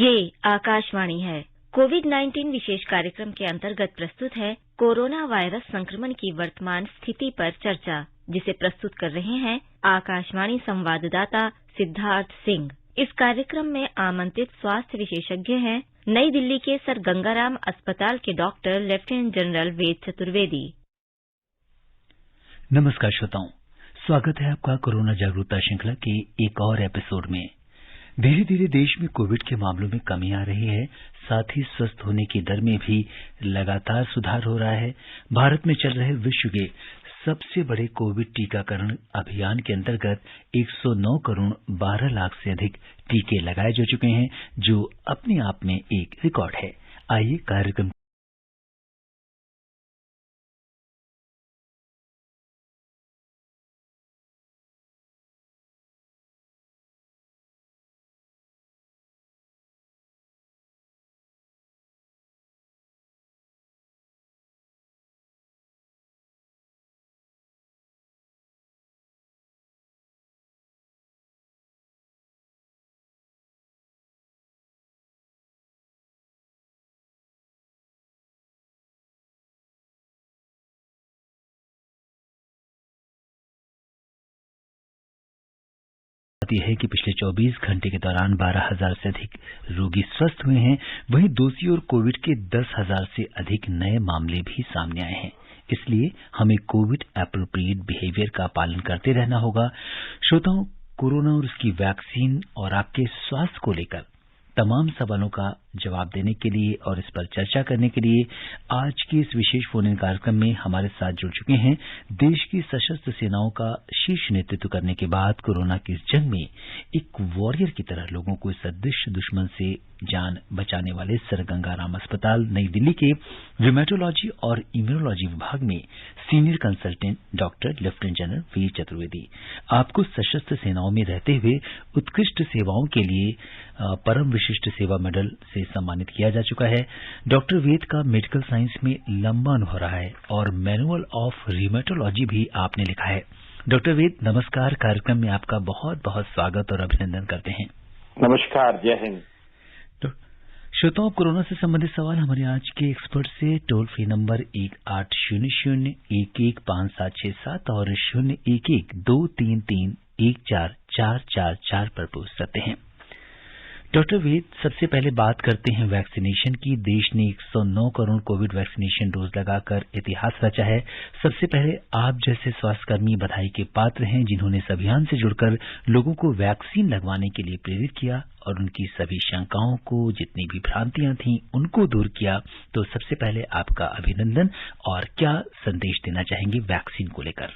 ये आकाशवाणी है। कोविड-19 विशेष कार्यक्रम के अंतर्गत प्रस्तुत है कोरोना वायरस संक्रमण की वर्तमान स्थिति पर चर्चा, जिसे प्रस्तुत कर रहे हैं आकाशवाणी संवाददाता सिद्धार्थ सिंह। इस कार्यक्रम में आमंत्रित स्वास्थ्य विशेषज्ञ हैं नई दिल्ली के सर गंगाराम अस्पताल के doctor lieutenant general Ved Chaturvedi. नमस्कार श्रोताओं, स्वागत है आपका कोरोना जागरूकता श्रृंखला के एक और एपिसोड में। धीरे धीरे देश में कोविड के मामलों में कमी आ रही है, साथ ही स्वस्थ होने की दर में भी लगातार सुधार हो रहा है। भारत में चल रहे विश्व के सबसे बड़े कोविड टीकाकरण अभियान के अंतर्गत 109 करोड़ 12 लाख से अधिक टीके लगाए जा चुके हैं, जो अपने आप में एक रिकॉर्ड है। आइए कार्यक्रम है कि पिछले 24 घंटे के दौरान 12,000 से अधिक रोगी स्वस्थ हुए हैं। वहीं दूसरी ओर कोविड के 10,000 से अधिक नए मामले भी सामने आए हैं। इसलिए हमें कोविड एप्रोप्रिएट बिहेवियर का पालन करते रहना होगा। श्रोताओं, कोरोना और उसकी वैक्सीन और आपके स्वास्थ्य को लेकर तमाम सवालों का जवाब देने के लिए और इस पर चर्चा करने के लिए आज के इस विशेष फोन-इन कार्यक्रम में हमारे साथ जुड़ चुके हैं देश की सशस्त्र सेनाओं का शीर्ष नेतृत्व करने के बाद कोरोना की इस जंग में एक वॉरियर की तरह लोगों को इस अदृश्य दुश्मन से जान बचाने वाले सर गंगाराम अस्पताल नई दिल्ली के रिमेटोलॉजी और इम्यूनोलॉजी विभाग में senior consultant doctor lieutenant general Ved Chaturvedi. आपको सशस्त्र सेनाओं में रहते हुए उत्कृष्ट सेवाओं के लिए परम विशिष्ट सेवा मेडल से सम्मानित किया जा चुका है। डॉक्टर वेद का मेडिकल साइंस में लंबा अनुभव रहा है और मैनुअल ऑफ रिमेटोलॉजी भी आपने लिखा है। डॉक्टर वेद, नमस्कार। कार्यक्रम में आपका बहुत बहुत स्वागत और अभिनंदन करते हैं। नमस्कार, जय हिंद। श्रोताओं, कोरोना से संबंधित सवाल हमारे आज के एक्सपर्ट से टोल फ्री नंबर 1800-11-5767 और 011-233-14444 पर पूछ सकते हैं। डॉक्टर वेद, सबसे पहले बात करते हैं वैक्सीनेशन की। देश ने 109 करोड़ कोविड वैक्सीनेशन डोज लगाकर इतिहास रचा है। सबसे पहले आप जैसे स्वास्थ्यकर्मी बधाई के पात्र हैं, जिन्होंने इस अभियान से जुड़कर लोगों को वैक्सीन लगवाने के लिए प्रेरित किया और उनकी सभी शंकाओं को, जितनी भी भ्रांतियां थीं, उनको दूर किया। तो सबसे पहले आपका अभिनंदन। और क्या संदेश देना चाहेंगे वैक्सीन को लेकर?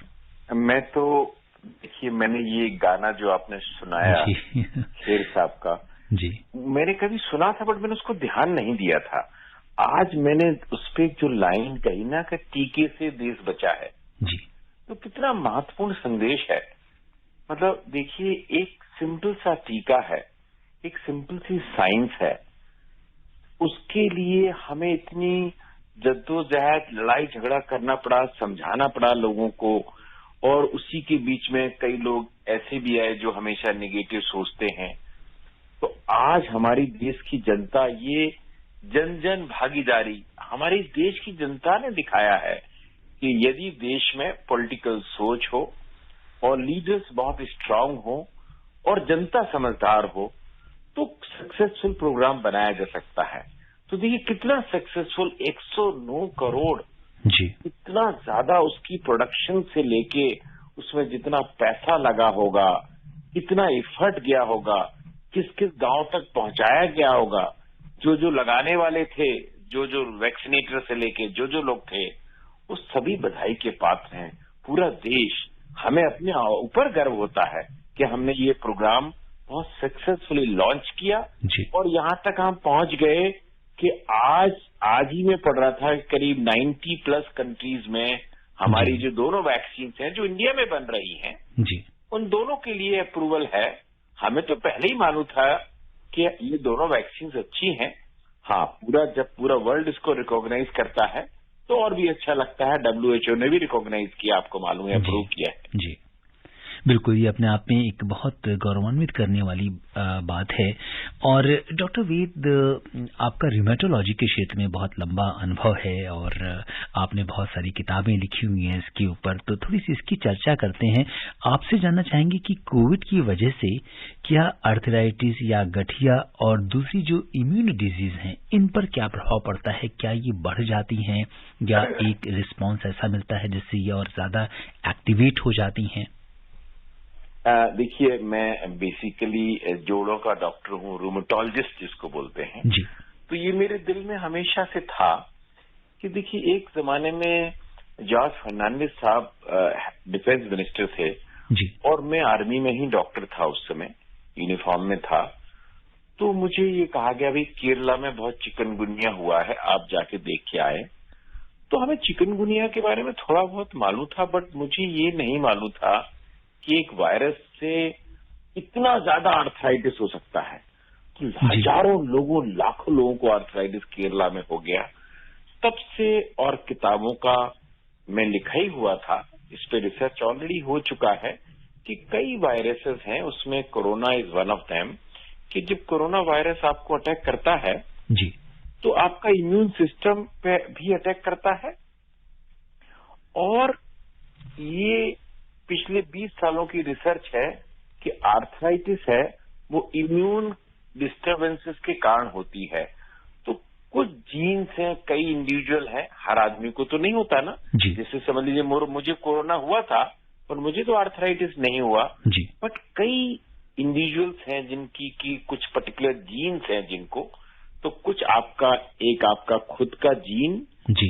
मैं तो देखिए, मैंने ये गाना जो आपने सुनाया शेर साहब का जी, मैंने कभी सुना था, बट मैंने उसको ध्यान नहीं दिया था। आज मैंने उस पे जो लाइन कही ना कि टीके से देश बचा है जी, तो कितना महत्वपूर्ण संदेश है। मतलब देखिए, एक सिंपल सा टीका है, एक सिंपल सी साइंस है, उसके लिए हमें इतनी जद्दोजहद, लड़ाई झगड़ा करना पड़ा, समझाना पड़ा लोगों को। और उसी के बीच में कई लोग ऐसे भी आए जो हमेशा नेगेटिव सोचते हैं। तो आज हमारी देश की जनता, ये जन जन भागीदारी हमारे देश की जनता ने दिखाया है कि यदि देश में पॉलिटिकल सोच हो और लीडर्स बहुत स्ट्रांग हो और जनता समझदार हो, तो सक्सेसफुल प्रोग्राम बनाया जा सकता है। तो देखिए कितना सक्सेसफुल, 109 करोड़ जी, इतना ज्यादा उसकी प्रोडक्शन से लेके उसमें जितना पैसा लगा होगा, कितना एफर्ट गया होगा, किस किस गांव तक पहुंचाया गया होगा, जो लगाने वाले थे, जो वैक्सीनेटर से लेके जो लोग थे, वो सभी बधाई के पात्र हैं। पूरा देश, हमें अपने ऊपर गर्व होता है कि हमने ये प्रोग्राम बहुत सक्सेसफुली लॉन्च किया जी, और यहाँ तक हम पहुंच गए कि आज ही में पढ़ रहा था करीब 90+ कंट्रीज में हमारी जो दोनों वैक्सीन हैं जो इंडिया में बन रही हैं जी, उन दोनों के लिए अप्रूवल है। हमें तो पहले ही मालूम था कि ये दोनों वैक्सीन अच्छी हैं। हाँ, जब पूरा वर्ल्ड इसको रिकॉग्नाइज करता है तो और भी अच्छा लगता है। WHO ने भी रिकॉग्नाइज किया, आपको मालूम है, अप्रूव किया है। जी, बिल्कुल, ये अपने आप में एक बहुत गौरवान्वित करने वाली बात है। और डॉक्टर वेद, आपका रिमेटोलॉजी के क्षेत्र में बहुत लंबा अनुभव है और आपने बहुत सारी किताबें लिखी हुई हैं इसके ऊपर, तो थोड़ी सी इसकी चर्चा करते हैं। आपसे जानना चाहेंगे कि कोविड की वजह से क्या आर्थराइटिस या गठिया और दूसरी जो इम्यून डिजीज हैं, इन पर क्या प्रभाव पड़ता है? क्या ये बढ़ जाती हैं या एक रिस्पॉन्स ऐसा मिलता है जिससे ये और ज्यादा एक्टिवेट हो जाती हैं? देखिए, मैं बेसिकली जोड़ों का डॉक्टर हूँ, रूमेटोलॉजिस्ट जिसको बोलते हैं जी। तो ये मेरे दिल में हमेशा से था कि देखिए, एक जमाने में जॉर्ज फर्नांडिस साहब डिफेंस मिनिस्टर थे जी। और मैं आर्मी में ही डॉक्टर था, उस समय यूनिफॉर्म में था। तो मुझे ये कहा गया, भाई केरला में बहुत चिकनगुनिया हुआ है, आप जाके देख के आए। तो हमें चिकनगुनिया के बारे में थोड़ा बहुत मालूम था, बट मुझे ये नहीं मालूम था कि एक वायरस से इतना ज्यादा आर्थराइटिस हो सकता है। तो हजारों लोगों, लाखों लोगों को आर्थराइटिस केरला में हो गया। तब से, और किताबों का मैं लिखा ही हुआ था, इस पे रिसर्च ऑलरेडी हो चुका है कि कई वायरसेस हैं, उसमें corona is one of them, कि जब कोरोना वायरस आपको अटैक करता है जी, तो आपका इम्यून सिस्टम पे भी अटैक करता है। और ये पिछले 20 सालों की रिसर्च है कि आर्थराइटिस है वो इम्यून डिस्टर्बेंसेस के कारण होती है। तो कुछ जीन्स हैं, कई इंडिविजुअल हैं, हर आदमी को तो नहीं होता ना। जैसे समझ लीजिए मुझे कोरोना हुआ था पर मुझे तो आर्थराइटिस नहीं हुआ, बट कई इंडिविजुअल्स हैं जिनकी की कुछ पर्टिकुलर जीन्स हैं जिनको, तो कुछ आपका खुद का जीन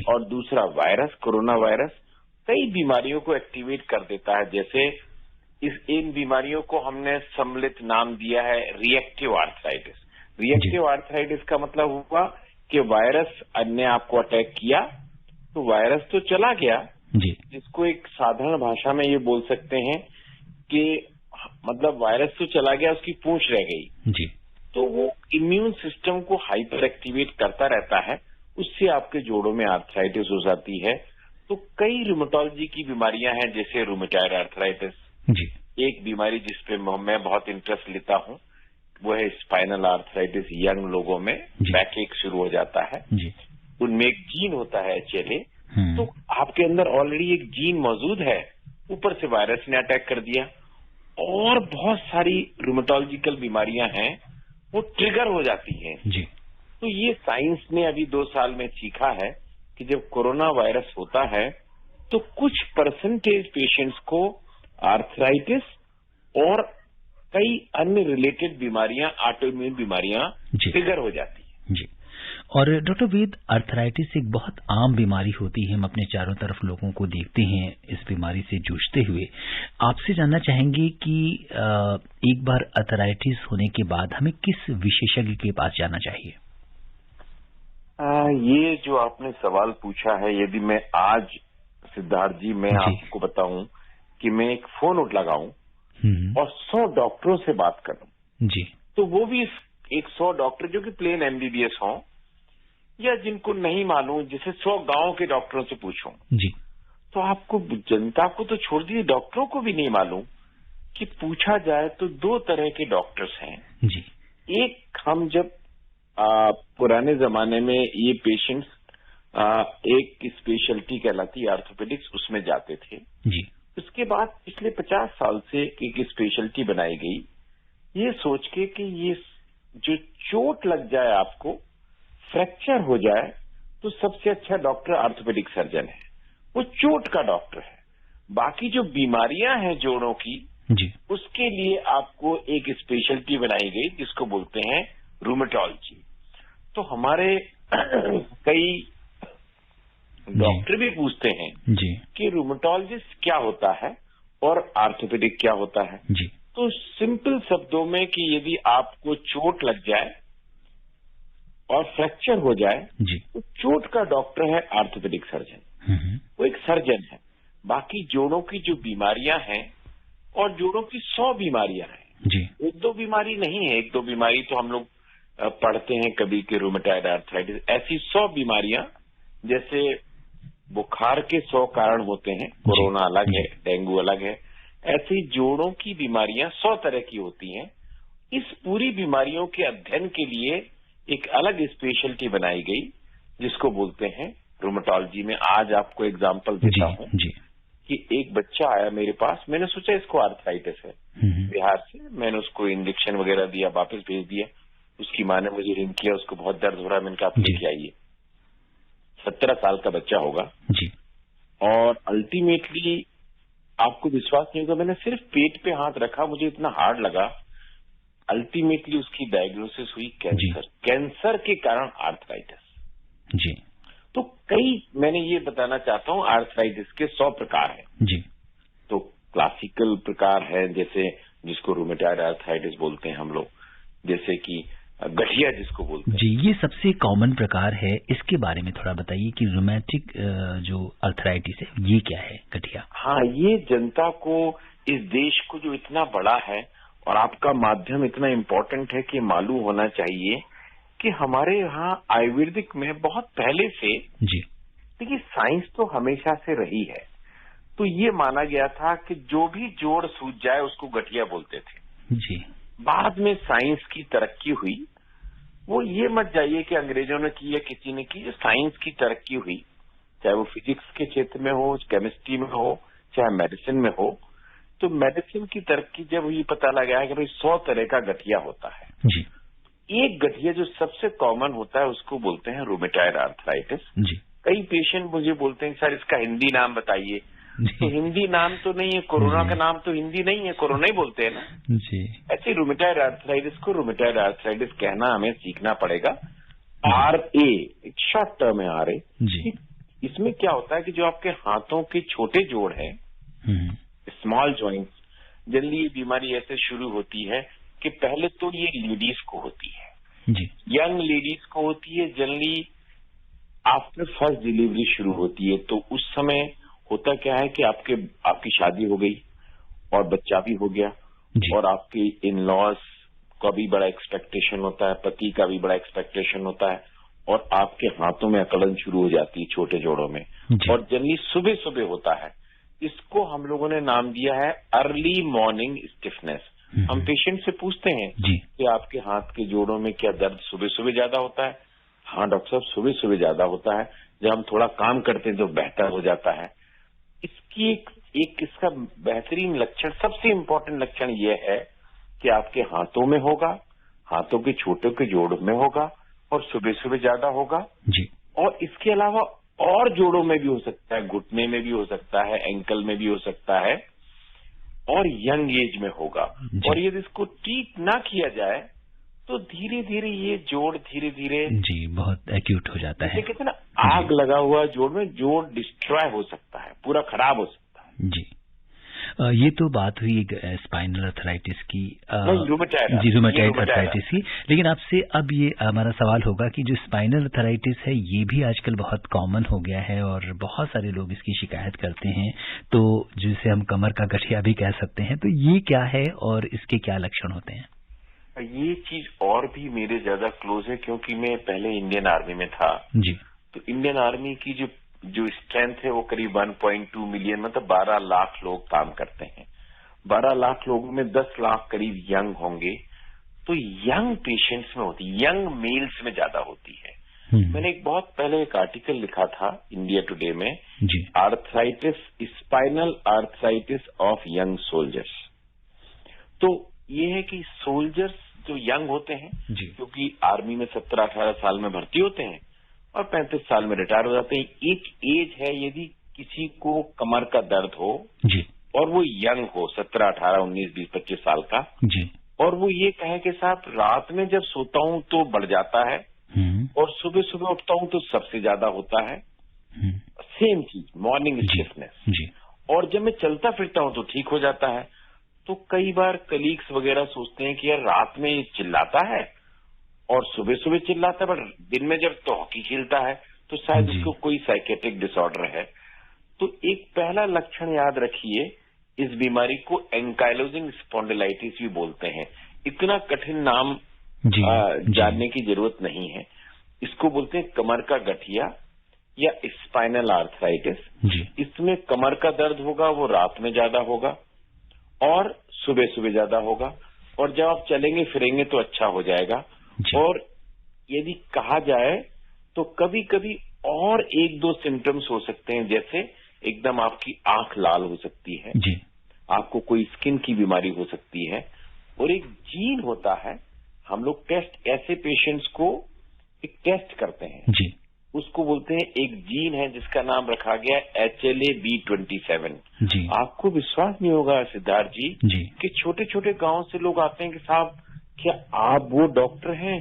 और दूसरा वायरस, कोरोना वायरस कई बीमारियों को एक्टिवेट कर देता है। जैसे इन बीमारियों को हमने सम्मिलित नाम दिया है रिएक्टिव आर्थराइटिस। रिएक्टिव आर्थराइटिस का मतलब हुआ कि वायरस ने आपको अटैक किया तो वायरस तो चला गया, जिसको एक साधारण भाषा में ये बोल सकते हैं कि मतलब वायरस तो चला गया, उसकी पूंछ रह गई। तो वो इम्यून सिस्टम को हाइपर एक्टिवेट करता रहता है, उससे आपके जोड़ों में आर्थराइटिस हो जाती है। तो कई रूमेटोलॉजी की बीमारियां हैं, जैसे रूमेटॉइड आर्थराइटिस। एक बीमारी जिसपे मैं बहुत इंटरेस्ट लेता हूँ वो है स्पाइनल आर्थराइटिस। यंग लोगों में बैक एक शुरू हो जाता है, उनमें एक जीन होता है HLA, तो आपके अंदर ऑलरेडी एक जीन मौजूद है, ऊपर से वायरस ने अटैक कर दिया। और बहुत सारी रूमेटोलॉजिकल बीमारियां हैं वो ट्रिगर हो जाती हैं। तो ये साइंस ने अभी 2 साल में सीखा है कि जब कोरोना वायरस होता है तो कुछ परसेंटेज पेशेंट्स को आर्थराइटिस और कई अन्य रिलेटेड बीमारियां, ऑटोइम्यून बीमारियां ट्रिगर हो जाती है। और डॉक्टर वेद, आर्थराइटिस एक बहुत आम बीमारी होती है, हम अपने चारों तरफ लोगों को देखते हैं इस बीमारी से जूझते हुए। आपसे जानना चाहेंगे कि एक बार आर्थराइटिस होने के बाद हमें किस विशेषज्ञ के पास जाना चाहिए? ये जो आपने सवाल पूछा है, यदि मैं आज सिद्धार्थ जी मैं आपको बताऊं कि मैं एक फोन उठ लगाऊं और 100 डॉक्टरों से बात करूं, तो वो भी एक 100 डॉक्टर जो कि प्लेन MBBS हों या जिनको नहीं मालूम, जैसे 100 गांव के डॉक्टरों से पूछूं, तो आपको, जनता को तो छोड़ दीजिए, डॉक्टरों को भी नहीं मालूम कि पूछा जाए तो 2 तरह के डॉक्टर्स हैं। एक, हम जब पुराने जमाने में ये पेशेंट्स एक स्पेशलिटी कहलाती है ऑर्थोपेडिक्स, उसमें जाते थे। उसके बाद पिछले 50 साल से एक स्पेशलिटी बनाई गई, ये सोच के कि ये जो चोट लग जाए, आपको फ्रैक्चर हो जाए, तो सबसे अच्छा डॉक्टर ऑर्थोपेडिक सर्जन है, वो चोट का डॉक्टर है। बाकी जो बीमारियां हैं जोड़ों की, उसके लिए आपको एक स्पेशलिटी बनाई गई जिसको बोलते हैं रूमेटोलॉजी। तो हमारे कई डॉक्टर भी पूछते हैं कि रूमेटोलॉजिस्ट क्या होता है और ऑर्थोपेडिक क्या होता है। तो सिंपल शब्दों में कि यदि आपको चोट लग जाए और फ्रैक्चर हो जाए, तो चोट का डॉक्टर है ऑर्थोपेडिक सर्जन, वो एक सर्जन है। बाकी जोड़ों की जो बीमारियां हैं, और जोड़ों की 100 बीमारियां हैं, 1-2 बीमारी नहीं है। 1-2 बीमारी तो हम लोग पढ़ते हैं कभी कि रूमेटॉइड आर्थराइटिस, ऐसी 100 बीमारियां, जैसे बुखार के 100 कारण होते हैं, कोरोना अलग है, डेंगू अलग है, ऐसी जोड़ों की बीमारियां 100 तरह की होती हैं। इस पूरी बीमारियों के अध्ययन के लिए एक अलग स्पेशलिटी बनाई गई, जिसको बोलते हैं रूमेटोलॉजी में। आज आपको एग्जांपल देता हूं कि एक बच्चा आया मेरे पास, मैंने सोचा इसको आर्थराइटिस है, बिहार से। मैंने उसको इंजेक्शन वगैरह दिया, वापस भेज दिया। उसकी माँ ने मुझे रिंग किया, उसको बहुत दर्द हो रहा है। मैंने कहा आप लेके आइए। 17 साल का बच्चा होगा जी। और अल्टीमेटली आपको विश्वास नहीं होगा, मैंने सिर्फ पेट पे हाथ रखा, मुझे इतना हार्ड लगा। अल्टीमेटली उसकी डायग्नोसिस हुई कैंसर के कारण आर्थराइटिस जी। तो मैंने ये बताना चाहता हूँ, आर्थराइटिस के 100 प्रकार हैं जी। तो क्लासिकल प्रकार है, जैसे जिसको रूमेटॉइड आर्थराइटिस बोलते हैं हम लोग, जैसे कि गठिया जिसको बोलते हैं जी। ये सबसे कॉमन प्रकार है, इसके बारे में थोड़ा बताइए कि रूमेटिक जो आर्थराइटिस है ये क्या है, गठिया? हाँ, ये जनता को, इस देश को जो इतना बड़ा है और आपका माध्यम इतना इम्पोर्टेंट है कि मालूम होना चाहिए कि हमारे यहाँ आयुर्वेदिक में बहुत पहले से जी, देखिए साइंस तो हमेशा से रही है। तो ये माना गया था कि जो भी जोड़ सूझ जाए उसको गठिया बोलते थे जी। बाद में साइंस की तरक्की हुई। वो ये मत जाइए कि अंग्रेजों ने की या किसी ने की, साइंस की तरक्की हुई, चाहे वो फिजिक्स के क्षेत्र में हो, केमिस्ट्री में हो, चाहे मेडिसिन में हो। तो मेडिसिन की तरक्की जब हुई, पता लगा है कि भाई 100 तरह का गठिया होता है जी। एक गठिया जो सबसे कॉमन होता है उसको बोलते हैं रूमेटॉइड आर्थराइटिस जी। कई पेशेंट मुझे बोलते हैं सर इसका हिंदी नाम बताइए। तो हिंदी नाम तो नहीं है, कोरोना का नाम तो हिंदी नहीं है, कोरोना ही बोलते हैं ना जी। ऐसे रूमेटॉइड आर्थराइटिस को रूमेटॉइड आर्थराइटिस कहना हमें सीखना पड़ेगा। RA एक शॉर्ट टर्म है, RA जी। इसमें क्या होता है कि जो आपके हाथों के छोटे जोड़ है, स्मॉल जॉइंट्स, जनरली ये बीमारी ऐसे शुरू होती है कि पहले तो ये लेडीज को होती है जी। यंग लेडीज को होती है, जनरली आफ्टर फर्स्ट डिलीवरी शुरू होती है। तो उस समय होता क्या है कि आपकी शादी हो गई और बच्चा भी हो गया और आपके इन लॉज का भी बड़ा एक्सपेक्टेशन होता है, पति का भी बड़ा एक्सपेक्टेशन होता है और आपके हाथों में अकड़न शुरू हो जाती है छोटे जोड़ों में, और जनरली सुबह सुबह होता है। इसको हम लोगों ने नाम दिया है अर्ली मॉर्निंग स्टिफनेस। हम पेशेंट से पूछते हैं कि आपके हाथ के जोड़ों में क्या दर्द सुबह सुबह ज्यादा होता है? हाँ डॉक्टर साहब, सुबह सुबह ज्यादा होता है, जब हम थोड़ा काम करते हैं तो बेहतर हो जाता है। इसकी एक इसका बेहतरीन लक्षण, सबसे इम्पोर्टेंट लक्षण यह है कि आपके हाथों में होगा, हाथों के छोटे के जोड़ में होगा और सुबह सुबह ज्यादा होगा जी। और इसके अलावा और जोड़ों में भी हो सकता है, घुटने में भी हो सकता है, एंकल में भी हो सकता है और यंग एज में होगा। और यदि इसको ट्रीट ना किया जाए तो धीरे धीरे ये जोड़ धीरे धीरे जी बहुत एक्यूट हो जाता है। कहते हैं ना, आग लगा हुआ जोड़ में जोड़ डिस्ट्रॉय हो सकता है, पूरा खराब हो सकता है जी। ये तो बात हुई स्पाइनल अर्थराइटिस की, रूमेटॉइड अर्थराइटिस की। लेकिन आपसे अब ये हमारा सवाल होगा कि जो स्पाइनल अर्थराइटिस है ये भी आजकल बहुत कॉमन हो गया है और बहुत सारे लोग इसकी शिकायत करते हैं, तो जिसे हम कमर का गठिया भी कह सकते हैं। तो ये क्या है और इसके क्या लक्षण होते हैं? ये चीज और भी मेरे ज्यादा क्लोज है क्योंकि मैं पहले इंडियन आर्मी में था जी। तो इंडियन आर्मी की जो स्ट्रेंथ है वो करीब 1.2 मिलियन, मतलब 12 लाख लोग काम करते हैं। 12 लाख लोगों में 10 लाख करीब यंग होंगे। तो यंग पेशेंट्स में होती, यंग मेल्स में ज्यादा होती है। मैंने बहुत पहले एक आर्टिकल लिखा था इंडिया टुडे में जी। Arthritis, spinal arthritis of young soldiers. तो ये है कि सोल्जर्स जो यंग होते हैं क्योंकि आर्मी में 17-18 साल में भर्ती होते हैं और 35 साल में रिटायर हो जाते हैं। एक एज है, यदि किसी को कमर का दर्द हो जी। और वो यंग हो, 17, 18, 19, 20, 25 साल का जी। और वो ये कहे कि साहब रात में जब सोता हूं तो बढ़ जाता है और सुबह सुबह उठता हूं तो सबसे ज्यादा होता है, सेम चीज मॉर्निंग स्टिफनेस। और जब मैं चलता फिरता हूं तो ठीक हो जाता है। तो कई बार कलीग्स वगैरह सोचते हैं कि यार रात में ये चिल्लाता है और सुबह सुबह चिल्लाता है, बट दिन में जब तो हॉकी खेलता है तो शायद इसको कोई साइकेट्रिक डिसऑर्डर है। तो एक पहला लक्षण याद रखिए, इस बीमारी को एंकाइलोजिंग स्पॉन्डिलाइटिस भी बोलते हैं। इतना कठिन नाम जानने की जरूरत नहीं है। इसको बोलते हैं कमर का गठिया या स्पाइनल आर्थराइटिस। इसमें कमर का दर्द होगा, वो रात में ज्यादा होगा और सुबह सुबह ज्यादा होगा, और जब आप चलेंगे फिरेंगे तो अच्छा हो जाएगा। और यदि कहा जाए तो कभी कभी और एक दो सिम्टम्स हो सकते हैं, जैसे एकदम आपकी आंख लाल हो सकती है जी। आपको कोई स्किन की बीमारी हो सकती है, और एक जीन होता है, हम लोग टेस्ट ऐसे पेशेंट्स को एक टेस्ट करते हैं जी। उसको बोलते हैं, एक जीन है जिसका नाम रखा गया HLA-B27। जी। आपको विश्वास नहीं होगा सिद्धार्थ जी कि छोटे छोटे गांव से लोग आते हैं कि साहब क्या आप वो डॉक्टर हैं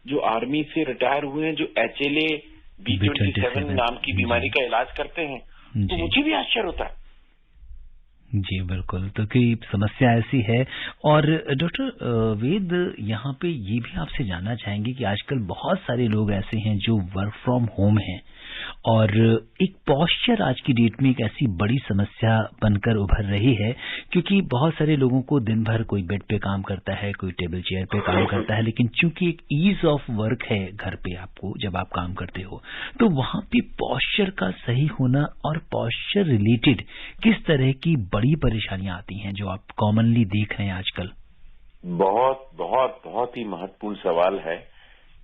जो आर्मी से रिटायर हुए हैं, जो HLA-B27 नाम की बीमारी का इलाज करते हैं? तो मुझे भी आश्चर्य होता है। जी बिल्कुल, तो कई समस्या ऐसी है। और डॉक्टर वेद, यहाँ पे ये भी आपसे जानना चाहेंगे कि आजकल बहुत सारे लोग ऐसे हैं जो वर्क फ्रॉम होम हैं, और एक पॉस्चर आज की डेट में एक ऐसी बड़ी समस्या बनकर उभर रही है, क्योंकि बहुत सारे लोगों को दिन भर कोई बेड पे काम करता है, कोई टेबल चेयर पे काम करता है, लेकिन चूंकि एक ईज ऑफ वर्क है घर पे, आपको जब आप काम करते हो तो वहां पे पॉस्चर का सही होना और पॉस्चर रिलेटेड किस तरह की बड़ी परेशानियां आती हैं जो आप कॉमनली देख रहे हैं आजकल? बहुत बहुत बहुत ही महत्वपूर्ण सवाल है।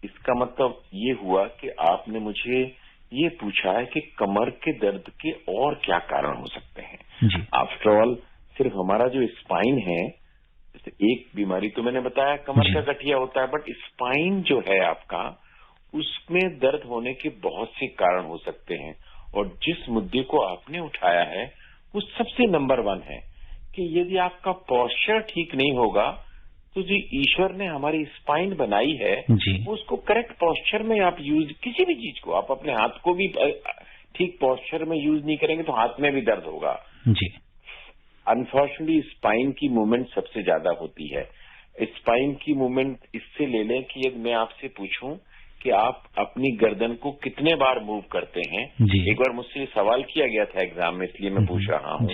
इसका मतलब ये हुआ कि आपने मुझे ये पूछा है कि कमर के दर्द के और क्या कारण हो सकते हैं। आफ्टर ऑल सिर्फ हमारा जो स्पाइन है, जैसे एक बीमारी तो मैंने बताया कमर का गठिया होता है, बट स्पाइन जो है आपका, उसमें दर्द होने के बहुत से कारण हो सकते हैं। और जिस मुद्दे को आपने उठाया है वो सबसे नंबर 1 है कि यदि आपका पोस्चर ठीक नहीं होगा तो जो ईश्वर ने हमारी स्पाइन बनाई है उसको करेक्ट पोस्चर में आप यूज, किसी भी चीज को आप अपने हाथ को भी ठीक पोस्चर में यूज नहीं करेंगे तो हाथ में भी दर्द होगा। जी। अनफॉर्चुनेटली स्पाइन की मूवमेंट सबसे ज्यादा होती है। स्पाइन की मूवमेंट इससे ले लें कि यदि मैं आपसे पूछूं कि आप अपनी गर्दन को कितने बार मूव करते हैं, एक बार मुझसे ये सवाल किया गया था एग्जाम में, इसलिए मैं पूछ रहा हूँ।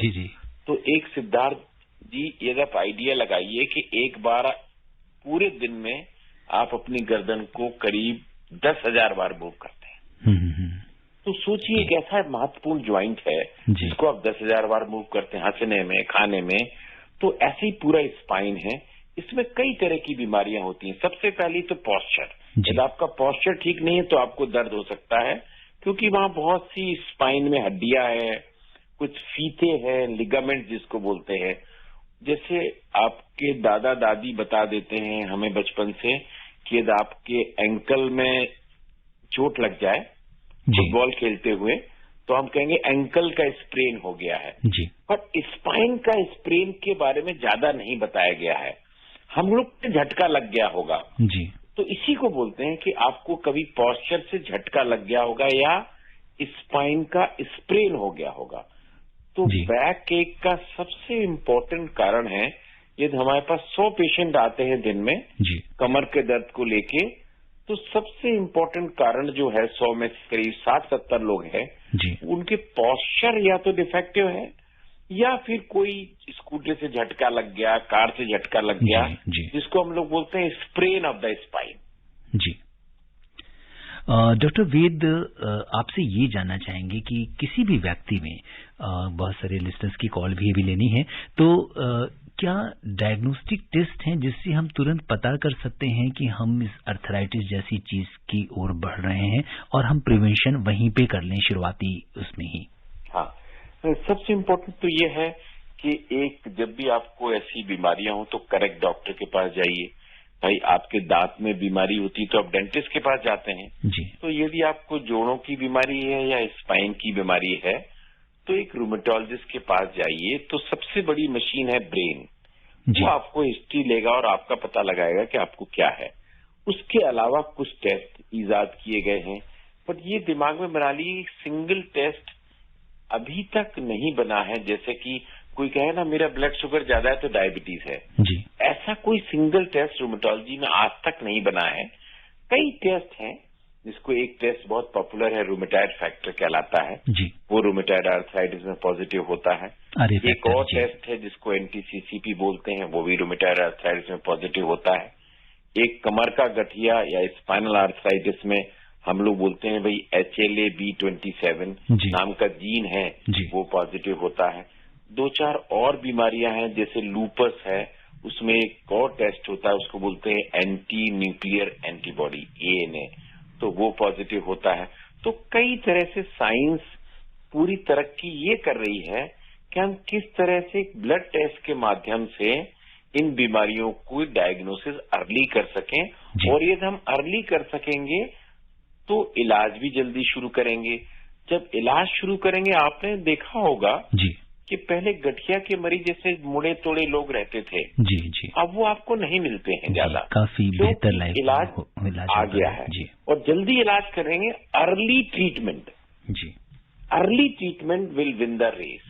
तो एक सिद्धार्थ जी, यदि आप आइडिया लगाइए कि एक बार पूरे दिन में आप अपनी गर्दन को करीब 10,000 बार मूव करते हैं, तो सोचिए एक ऐसा महत्वपूर्ण ज्वाइंट है जिसको आप 10,000 बार मूव करते हैं, हंसने में, खाने में। तो ऐसे ही पूरा स्पाइन है, इसमें कई तरह की बीमारियां होती हैं। सबसे पहली तो पोस्चर, यदि आपका पोस्चर ठीक नहीं है तो आपको दर्द हो सकता है, क्योंकि वहां बहुत सी स्पाइन में हड्डियां हैं, कुछ फीते हैं, लिगामेंट जिसको बोलते हैं। जैसे आपके दादा दादी बता देते हैं हमें बचपन से कि यदि आपके एंकल में चोट लग जाए फुटबॉल खेलते हुए तो हम कहेंगे एंकल का स्प्रेन हो गया है, पर स्पाइन का स्प्रेन के बारे में ज्यादा नहीं बताया गया है। हम लोग को झटका लग गया होगा, तो इसी को बोलते हैं कि आपको कभी पोस्चर से झटका लग गया होगा या स्पाइन का स्प्रेन हो गया होगा। तो बैक एक का सबसे इम्पोर्टेंट कारण है, यदि हमारे पास 100 पेशेंट आते हैं दिन में कमर के दर्द को लेके, तो सबसे इम्पोर्टेंट कारण जो है 100 में करीब 60-70 लोग हैं, उनके पोस्चर या तो डिफेक्टिव है या फिर कोई स्कूटर से झटका लग गया, कार से झटका लग गया, जिसको हम लोग बोलते हैं स्प्रेन ऑफ द स्पाइन। जी। डॉक्टर वेद, आपसे ये जानना चाहेंगे कि किसी भी व्यक्ति में, बहुत सारे लिस्टर्स की कॉल भी अभी लेनी है, तो क्या डायग्नोस्टिक टेस्ट हैं जिससे हम तुरंत पता कर सकते हैं कि हम इस अर्थराइटिस जैसी चीज की ओर बढ़ रहे हैं और हम प्रिवेंशन वहीं पे कर लें, शुरुआती उसमें ही? हाँ, सबसे इम्पोर्टेंट तो ये है कि एक, जब भी आपको ऐसी बीमारियां हो तो करेक्ट डॉक्टर के पास जाइए। भाई आपके दांत में बीमारी होती तो आप डेंटिस्ट के पास जाते हैं, तो यदि आपको जोड़ों की बीमारी है या स्पाइन की बीमारी है तो एक रूमेटोलॉजिस्ट के पास जाइए। तो सबसे बड़ी मशीन है ब्रेन, वो आपको हिस्ट्री लेगा और आपका पता लगाएगा कि आपको क्या है। उसके अलावा कुछ टेस्ट ईजाद किए गए हैं, बट ये दिमाग में बना ली, सिंगल टेस्ट अभी तक नहीं बना है। जैसे कि कोई कहे ना मेरा ब्लड शुगर ज्यादा है तो डायबिटीज है, ऐसा कोई सिंगल टेस्ट रूमेटोलॉजी में आज तक नहीं बना है। कई टेस्ट हैं, जिसको एक टेस्ट बहुत पॉपुलर है, रूमेटॉइड फैक्टर कहलाता है, वो रूमेटॉइड आर्थराइटिस में पॉजिटिव होता है। एक और टेस्ट है जिसको NTCCP बोलते हैं, वो भी रूमेटॉइड आर्थराइटिस में पॉजिटिव होता है। एक कमर का गठिया या स्पाइनल आर्थराइटिस में हम लोग बोलते हैं भाई HLA-B27 नाम का जीन है, वो पॉजिटिव होता है। दो चार और बीमारियां हैं, जैसे लूपस है, उसमें एक और टेस्ट होता है, उसको बोलते हैं एंटी न्यूक्लियर एंटीबॉडी, ANA, तो वो पॉजिटिव होता है। तो कई तरह से साइंस पूरी तरक्की ये कर रही है कि हम किस तरह से ब्लड टेस्ट के माध्यम से इन बीमारियों को डायग्नोसिस अर्ली कर सकें, और यदि हम अर्ली कर सकेंगे तो इलाज भी जल्दी शुरू करेंगे। जब इलाज शुरू करेंगे, आपने देखा होगा कि पहले गठिया के मरीज जैसे मुड़े तोड़े लोग रहते थे, अब वो आपको नहीं मिलते हैं ज्यादा, काफी बेहतर लाइफ इलाज आ गया है और जल्दी इलाज करेंगे। Early treatment will win the race.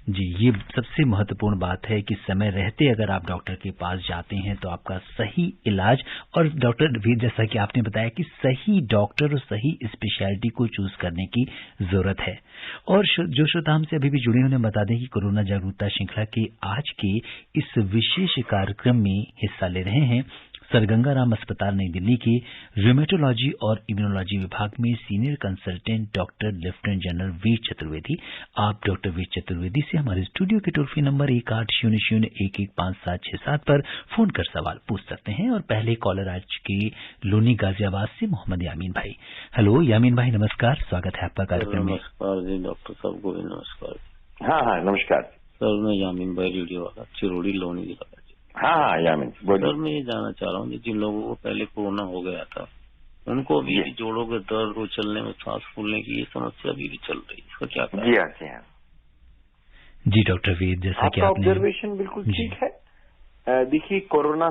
जी, ये सबसे महत्वपूर्ण बात है कि समय रहते अगर आप डॉक्टर के पास जाते हैं तो आपका सही इलाज, और डॉक्टर भी जैसा कि आपने बताया कि सही डॉक्टर और सही स्पेशलिटी को चूज करने की जरूरत है। और जो श्रोता हमसे अभी भी जुड़े उन्हें बता दें कि कोरोना जागरूकता श्रृंखला के आज के इस विशेष कार्यक्रम में हिस्सा ले रहे हैं सर गंगाराम अस्पताल नई दिल्ली के रूमेटोलॉजी और इम्यूनोलॉजी विभाग में senior consultant doctor lieutenant general Veer Chaturvedi. आप डॉक्टर वीर चतुर्वेदी से हमारे स्टूडियो के टोल फ्री नंबर 1800115767 पर फोन कर सवाल पूछ सकते हैं। और पहले कॉलर आज के लोनी गाजियाबाद से मोहम्मद यामीन भाई। हेलो यामीन भाई, नमस्कार, स्वागत है आपका कार्यक्रम में। नमस्कार जी डॉक्टर साहब को भी नमस्कार। हाँ नमस्कार सर, मैं यामीन भाई रेडियो वाला, चिरोड़ी लोनी जिला। हाँ यामीन बोलिए। सर, मैं ये जानना चाह रहा हूँ जिन लोगों को पहले कोरोना हो गया था उनको भी जोड़ों के दर्द और चलने में सांस फूलने की ये समस्या अभी भी चल रही है, इसका क्या करें? जी हाँ जी डॉक्टर वीर, जैसा कि आपने ऑब्जर्वेशन बिल्कुल ठीक है। देखिए, कोरोना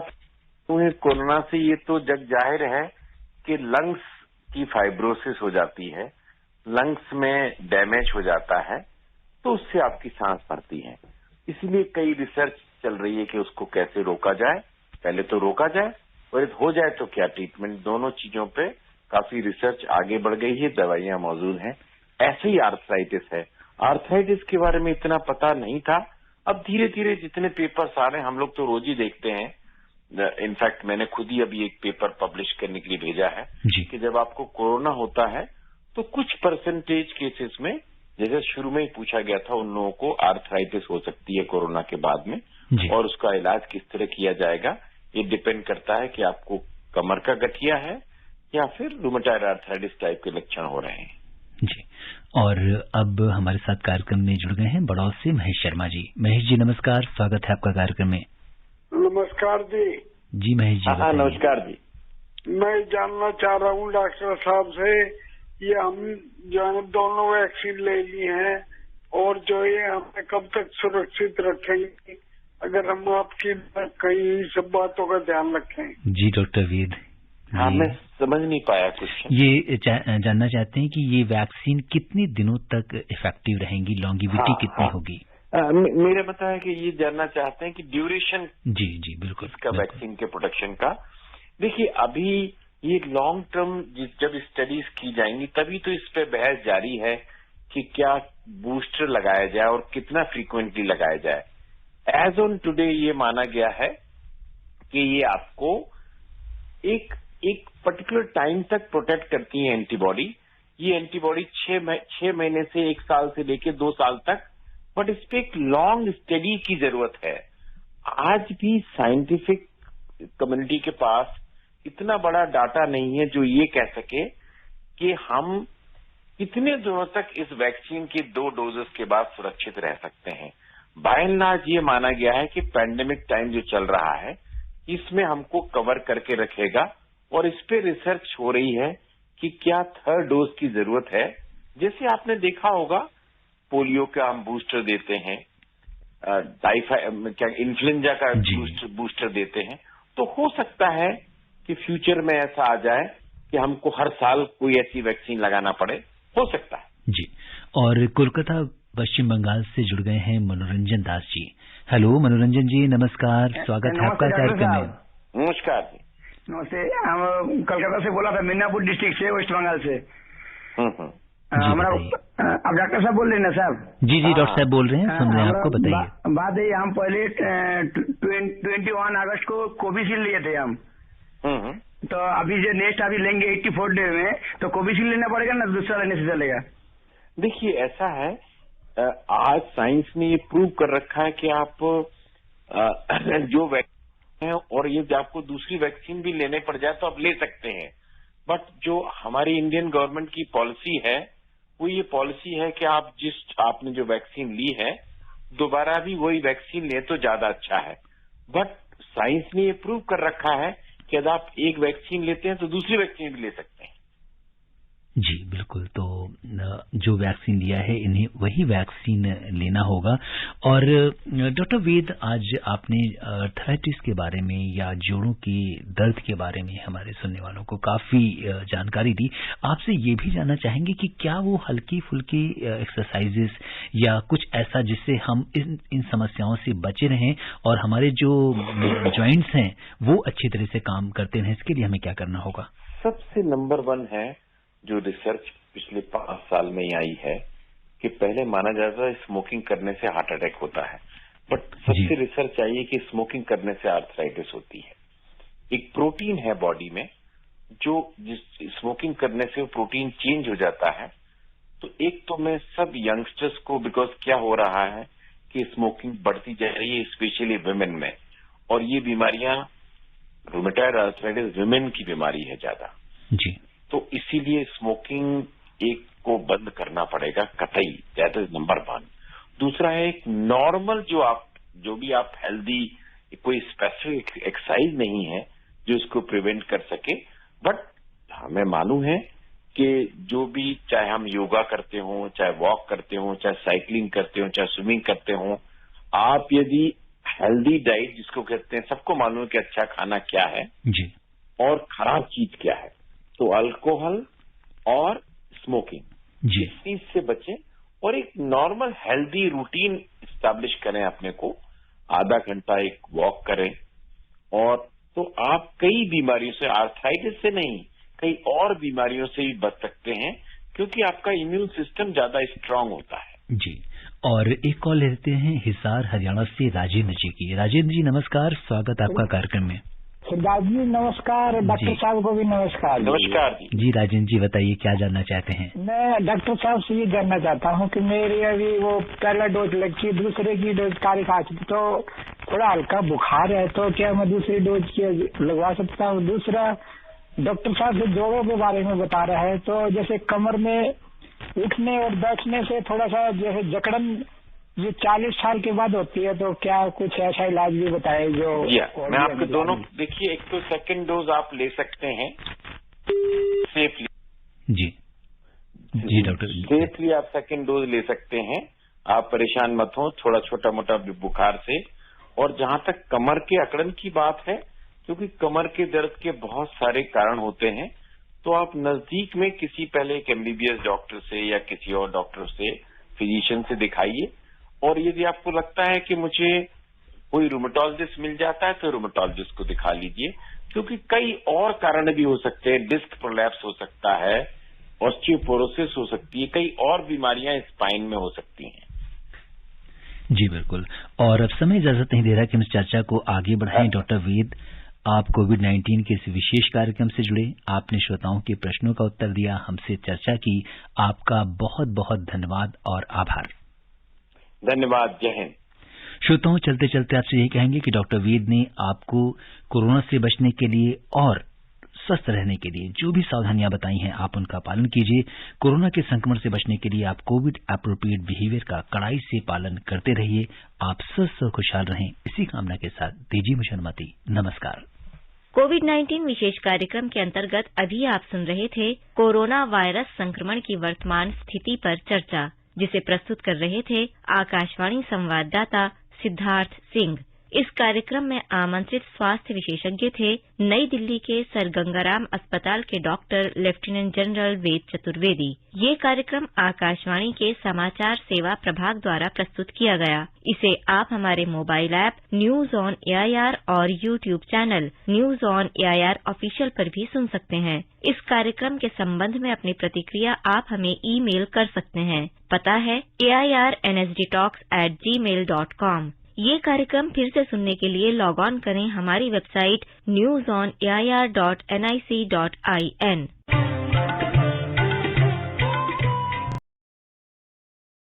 से ये तो जग जाहिर है कि लंग्स की फाइब्रोसिस हो जाती है, लंग्स में डैमेज हो जाता है, तो उससे आपकी सांस भरती है। इसीलिए कई रिसर्च चल रही है कि उसको कैसे रोका जाए, पहले तो रोका जाए और हो जाए तो क्या ट्रीटमेंट, दोनों चीजों पे काफी रिसर्च आगे बढ़ गई है, दवाइयां मौजूद हैं। ऐसे ही आर्थराइटिस है, आर्थराइटिस के बारे में इतना पता नहीं था, अब धीरे धीरे जितने पेपर्स आ रहे हैं, हम लोग तो रोज ही देखते हैं। इनफैक्ट मैंने खुद ही अभी एक पेपर पब्लिश करने के लिए भेजा है कि जब आपको कोरोना होता है तो कुछ परसेंटेज केसेस में, जैसे शुरू में ही पूछा गया था, उन लोगों को आर्थराइटिस हो सकती है कोरोना के बाद में, और उसका इलाज किस तरह किया जाएगा ये डिपेंड करता है कि आपको कमर का गठिया है या फिर रूमेटॉइड आर्थराइटिस टाइप के लक्षण हो रहे हैं। जी, और अब हमारे साथ कार्यक्रम में जुड़ गए हैं बड़ौद से महेश शर्मा जी। महेश जी नमस्कार, स्वागत है आपका कार्यक्रम में। नमस्कार जी। जी महेश जी। हाँ नमस्कार जी। मैं जानना चाह रहा हूँ डॉक्टर साहब से, ये हम जो है दोनों वैक्सीन ले ली हैं और जो ये हमें कब तक सुरक्षित रखेंगे, अगर हम आपकी कई सब बातों का ध्यान रखें। जी डॉक्टर वीर। हाँ, मैं समझ नहीं पाया कुछ। ये जानना चाहते हैं कि ये वैक्सीन कितने दिनों तक इफेक्टिव रहेंगी, लॉन्गिविटी कितनी होगी? मेरा पता है कि ये जानना चाहते हैं कि ड्यूरेशन। जी बिल्कुल, इसका वैक्सीन के प्रोटेक्शन का। देखिए, अभी ये लॉन्ग टर्म जब स्टडीज की जाएंगी तभी तो इस पे बहस जारी है कि क्या बूस्टर लगाया जाए और कितना फ्रीक्वेंटली लगाया जाए। एज ऑन टुडे ये माना गया है कि ये आपको एक पर्टिकुलर टाइम तक प्रोटेक्ट करती है एंटीबॉडी। ये एंटीबॉडी 6 महीने से 1 साल से लेके 2 साल तक, बट इस पे एक लॉन्ग स्टडी की जरूरत है। आज भी साइंटिफिक कम्युनिटी के पास इतना बड़ा डाटा नहीं है जो ये कह सके कि हम कितने दिनों तक इस वैक्सीन के 2 डोजेस के बाद सुरक्षित रह सकते हैं। बाय एंड लार्ज ये माना गया है कि पैंडेमिक टाइम जो चल रहा है इसमें हमको कवर करके रखेगा, और इस पे रिसर्च हो रही है कि क्या 3rd डोज की जरूरत है। जैसे आपने देखा होगा, पोलियो का हम बूस्टर देते हैं, इन्फ्लुएंजा का बूस्टर देते हैं, तो हो सकता है कि फ्यूचर में ऐसा आ जाए कि हमको हर साल कोई ऐसी वैक्सीन लगाना पड़े, हो सकता है। जी, और कोलकाता पश्चिम बंगाल से जुड़ गए हैं मनोरंजन दास जी। हेलो मनोरंजन जी, नमस्कार, स्वागत है आपका कार्यक्रम में। नमस्कार जी। नमस्ते, हम कलकत्ता से बोला था, मिदनापुर डिस्ट्रिक्ट से, वेस्ट बंगाल से। हमारा आप डॉक्टर साहब बोल रहे हैं ना साहब? जी डॉक्टर साहब बोल रहे हैं, सुन रहे हैं आपको, बताइए। बात है, हम पहले 21 अगस्त को कोविशील्ड लिए थे हम, तो अभी जो नेक्स्ट अभी लेंगे 84 डे में, तो कोविशील्ड लेना पड़ेगा ना दूसरा लेने से चलेगा? देखिए, ऐसा है आज साइंस ने ये प्रूव कर रखा है कि आप जो वैक्सीन है और ये आपको दूसरी वैक्सीन भी लेने पड़ जाए तो आप ले सकते हैं। बट जो हमारी इंडियन गवर्नमेंट की पॉलिसी है वो ये पॉलिसी है कि आपने जो वैक्सीन ली है दोबारा भी वही वैक्सीन ले तो ज्यादा अच्छा है। बट साइंस ने ये प्रूव कर रखा है कि यदि आप एक वैक्सीन लेते हैं तो दूसरी वैक्सीन भी ले सकते हैं। जी बिल्कुल, तो जो वैक्सीन लिया है इन्हें वही वैक्सीन लेना होगा। और डॉक्टर वेद, आज आपने आर्थराइटिस के बारे में या जोड़ों के दर्द के बारे में हमारे सुनने वालों को काफी जानकारी दी। आपसे ये भी जानना चाहेंगे कि क्या वो हल्की फुल्की एक्सरसाइजेस या कुछ ऐसा जिससे हम इन समस्याओं से बचे रहें और हमारे जो जॉइंट्स हैं वो अच्छी तरह से काम करते रहें, इसके लिए हमें क्या करना होगा? सबसे नंबर 1 है जो रिसर्च पिछले 5 साल में आई है कि पहले माना जाता है स्मोकिंग करने से हार्ट अटैक होता है, बट सबसे रिसर्च आई है कि स्मोकिंग करने से आर्थराइटिस होती है। एक प्रोटीन है बॉडी में जो स्मोकिंग करने से वो प्रोटीन चेंज हो जाता है। तो एक तो मैं सब यंगस्टर्स को, बिकॉज क्या हो रहा है कि स्मोकिंग बढ़ती जा रही है स्पेशली विमेन में, और ये बीमारियां रूमेटॉइड आर्थराइटिस विमेन की बीमारी है ज्यादा जी। तो इसीलिए स्मोकिंग एक को बंद करना पड़ेगा कतई, दैट इज नंबर 1। दूसरा है एक नॉर्मल जो भी आप हेल्दी, कोई स्पेसिफिक एक्सरसाइज नहीं है जो इसको प्रिवेंट कर सके, बट हमें मालूम है कि जो भी, चाहे हम योगा करते हों, चाहे वॉक करते हों, चाहे साइकिलिंग करते हों, चाहे स्विमिंग करते हों, आप यदि हेल्दी डाइट जिसको कहते हैं, सबको मालूम है कि अच्छा खाना क्या है जी और खराब चीज क्या है, तो अल्कोहल और स्मोकिंग जी, इस चीज से बचें और एक नॉर्मल हेल्दी रूटीन स्टैब्लिश करें अपने को। आधा घंटा एक वॉक करें, और तो आप कई बीमारियों से, आर्थराइटिस से नहीं, कई और बीमारियों से भी बच सकते हैं क्योंकि आपका इम्यून सिस्टम ज्यादा स्ट्रांग होता है। जी। और एक कॉल लेते हैं हिसार हरियाणा से राजेंद्र जी की। राजेंद्र जी नमस्कार, स्वागत आपका कार्यक्रम में। सिद्धार्थ जी नमस्कार, डॉक्टर साहब को भी नमस्कार। नमस्कार जी। जी राजेंद्र जी बताइए क्या जानना चाहते हैं? मैं डॉक्टर साहब से ये जानना चाहता हूँ कि मेरी अभी वो पहला डोज लगी, दूसरे की डोज कार्य खा चुकी, तो थोड़ा हल्का बुखार है, तो क्या मैं दूसरी डोज की लगवा सकता हूँ? दूसरा, डॉक्टर साहब से जोड़ों के बारे में बता रहा है, तो जैसे कमर में उठने और बैठने से थोड़ा सा जैसे जकड़न ये 40 साल के बाद होती है, तो क्या कुछ ऐसा इलाज भी बताए जो? मैं आपको दोनों, देखिए, एक तो सेकंड डोज आप ले सकते हैं सेफली। जी डॉक्टर, सेफली आप सेकंड डोज ले सकते हैं, आप परेशान मत हो थोड़ा छोटा मोटा बुखार से। और जहां तक कमर के अकड़न की बात है, क्योंकि कमर के दर्द के बहुत सारे कारण होते हैं, तो आप नजदीक में किसी पहले एक MBBS डॉक्टर से या किसी और डॉक्टर से, फिजिशियन से दिखाइए। और यदि आपको लगता है कि मुझे कोई रूमेटोलॉजिस्ट मिल जाता है तो रूमेटोलॉजिस्ट को दिखा लीजिए, क्योंकि कई और कारण भी हो सकते हैं। डिस्क प्रोलैप्स हो सकता है, ऑस्टियोपोरोसिस हो सकती है, कई और बीमारियां स्पाइन में हो सकती हैं। जी बिल्कुल। और अब समय इजाजत नहीं दे रहा कि हम इस चर्चा को आगे बढ़ाएं। डॉक्टर वेद, आप कोविड-19 के इस विशेष कार्यक्रम से जुड़े, आपने श्रोताओं के प्रश्नों का उत्तर दिया, हमसे चर्चा की, आपका बहुत बहुत धन्यवाद और आभार। धन्यवाद, जय हिंद। श्रोताओं, चलते चलते आपसे यही कहेंगे कि डॉक्टर वेद ने आपको कोरोना से बचने के लिए और स्वस्थ रहने के लिए जो भी सावधानियां बताई हैं आप उनका पालन कीजिए। कोरोना के संक्रमण से बचने के लिए आप कोविड एप्रोप्रिएट बिहेवियर का कड़ाई से पालन करते रहिए। आप स्वस्थ और खुशहाल रहें, इसी कामना के साथ दीजिए मुझे अनुमति। नमस्कार। कोविड-19 विशेष कार्यक्रम के अंतर्गत अभी आप सुन रहे थे कोरोना वायरस संक्रमण की वर्तमान स्थिति पर चर्चा, जिसे प्रस्तुत कर रहे थे आकाशवाणी संवाददाता सिद्धार्थ सिंह। इस कार्यक्रम में आमंत्रित स्वास्थ्य विशेषज्ञ थे नई दिल्ली के सर गंगाराम अस्पताल के doctor lieutenant general Ved Chaturvedi. ये कार्यक्रम आकाशवाणी के समाचार सेवा प्रभाग द्वारा प्रस्तुत किया गया। इसे आप हमारे mobile app news on AIR और YouTube channel news on AIR official पर भी सुन सकते हैं। इस कार्यक्रम के संबंध में अपनी प्रतिक्रिया आप हमें ईमेल कर सकते हैं। पता है airnsdtalks@gmail.com। ये कार्यक्रम फिर से सुनने के लिए लॉग ऑन करें हमारी वेबसाइट newsonair.nic.in।